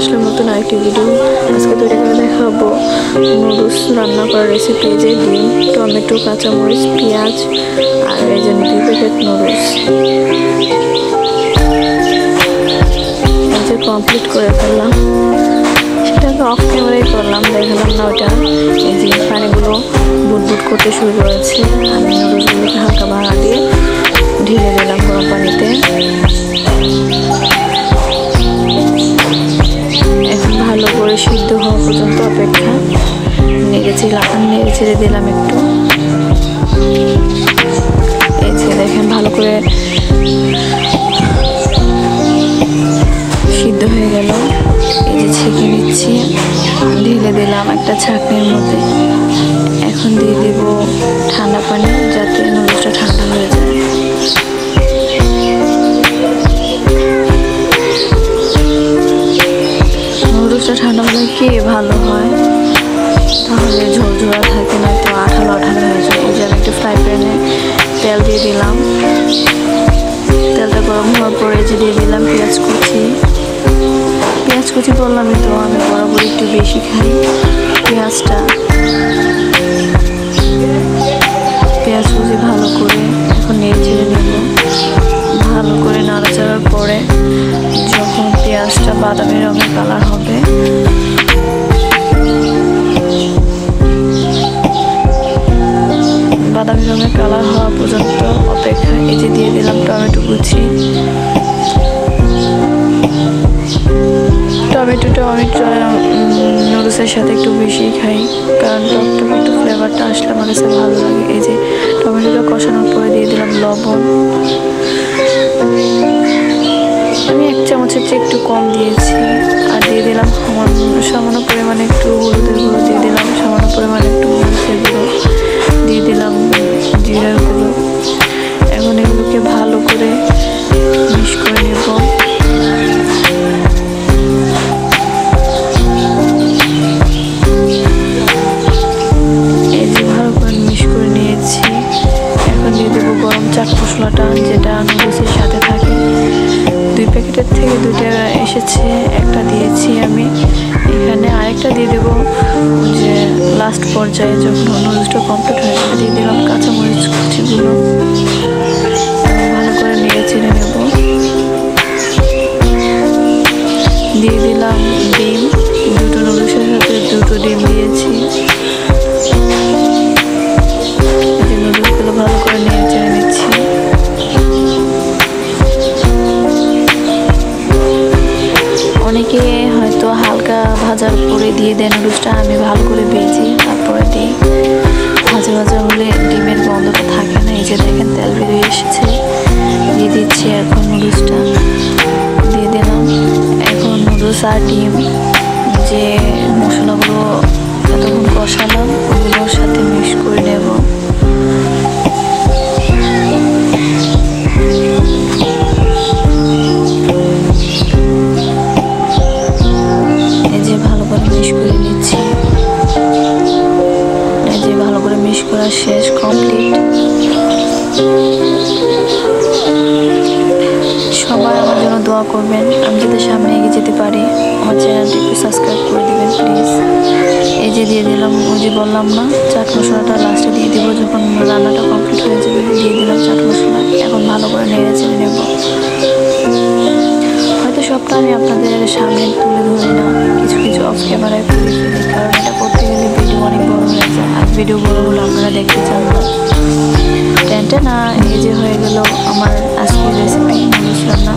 আসলে নতুন আরেকটি ভিডিও। আজকে তৈরি করে দেখাবো নুডলস রান্না করার রেসিপি। যে ডিম, টমেটো, কাঁচামরিচ, পেঁয়াজ আর এই যে 2 প্যাকেট নুডলস। এই যে কমপ্লিট করে ফেললাম, সেটাকে অফ ক্যামেরাই করলাম, দেখালাম না ওটা। এই যে পানিগুলো বুটবুট করতে শুরু করেছে। আমি নুডলসগুলোকে হালকা ভাড়া দিয়ে ঢেলে দিলাম গরম পানিতে। এখন ভালো করে সিদ্ধ হওয়া পর্যন্ত অপেক্ষা। নেড়ে ছেড়ে দিলাম একটু। এই যে দেখেন ভালো করে সিদ্ধ হয়ে গেল। এই যে ছেঁকে নিচ্ছি, ঢেলে দিলাম একটা ছাঁকনির মধ্যে। এখন দিয়ে দেব ঠান্ডা পানি, যাতে নুডলসটা ঠান্ডা হয়ে যায়। নুডলসটা ঠান্ডা হলে কি ভালো হয়, তাহলে ঝোলঝোলা থাকে না, তো আঠালো আঠালো হয়ে যায়। এই যে আমি একটু ফ্রাই প্যানে তেল দিয়ে দিলাম। তেলটা গরম হওয়ার পরে যে দিয়ে দিলাম পেঁয়াজ কুচি। পেঁয়াজ কুচি বললামই তো, আমি বরাবর একটু বেশি খাই পেঁয়াজটা। পেঁয়াজ কুচি ভালো করে এখন নেড়ে ছেড়ে নেব। ভালো করে নাড়াচাড়ার পরে যখন পেঁয়াজটা বাদামি রঙের কালার হবে, বাদামি রঙের কালার হওয়া পর্যন্ত অপেক্ষা। এই যে দিয়ে দিলাম টমেটো কুচি। টমেটোটা আমি নুডলসের সাথে একটু বেশি খাই, কারণ টমেটো ফ্লেভারটা আসলে আমার কাছে ভালো লাগে। এই যে টমেটোটা কষানোর পরে দিয়ে দিলাম লবণ। আমি 1 চামচের চেয়ে একটু কম দিয়েছি। আর দিয়ে দিলাম সামান্য পরিমাণে একটু হলুদের গুঁড়ো, দিয়ে দিলাম সামান্য পরিমাণে একটু মরিচের গুঁড়ো, দিয়ে দিলাম জিরার গুঁড়ো। এখন এগুলোকে ভালো করে মিক্স করে নেব। এই যে ভালো করে মিক্স করে নিয়েছি। এখন দিয়ে দেবো গরম চাট মশলাটা, যেটা নুডলসের সাথে থাকে। 2 প্যাকেটের থেকে 2টা এসেছে, একটা দিয়েছি আমি। এখানে আরেকটা দিয়ে দেবো যে লাস্ট পর্যায়ে, যখন নুডলসটা কমপ্লিট হয়ে যাবে। দিয়ে দিলাম কাঁচামরিচ কুচিগুলো, ভালো করে নেড়ে ছেড়ে নেব। দিয়ে দিলাম ডিম, 2টো নুডলসের সাথে 2টো ডিম দিয়েছি। নুডলসগুলো ভালো করে নেড়ে ছেড়ে নিচ্ছি। অনেকে হয়তো হালকা ভাজার পরে দিয়ে দেন নুডলসটা, আমি ভালো করে ভেজে তারপরে দিই। ভাজা ভাজা হলে ডিমের গন্ধটা থাকে না। এই যে দেখেন তেল বেরিয়ে এসেছে। দিয়ে দিচ্ছি এখন নুডলসটা, দিয়ে দিলাম। এখন নুডলস আর ডিম, যে মশলাগুলো এতক্ষণ কষালাম, ওগুলোর সাথে মিক্স করে নেব। শেষ, কমপ্লিট। সবাই আমার জন্য দোয়া করবেন, আমি যাতে সামনে এগিয়ে যেতে পারি। আমার চ্যানেলটি একটু সাবস্ক্রাইব করে দেবেন প্লিজ। এই যে দিয়ে দিলাম, ওই যে বললাম না, চাট মশলাটা লাস্টে দিয়ে দেবো যখন রান্নাটা কমপ্লিট হয়ে যাবে। দিয়ে দিলাম চাট মশলা। এখন ভালো করে নেড়ে চেড়ে নেব। হয়তো সবটা আমি আপনাদের সামনে তুলে ধরি না, কিছু কিছু অফ ক্যামেরায় তুলে ফেলি, কারণ এটা করতে গেলে ভিডিও অনেক বড় হয়ে যায়। আর ভিডিও বড় হলে আপনারা দেখতে চান না। টেনটা না, এই যে হয়ে গেল আমার আজকের রেসিপি নুডলস রান্না।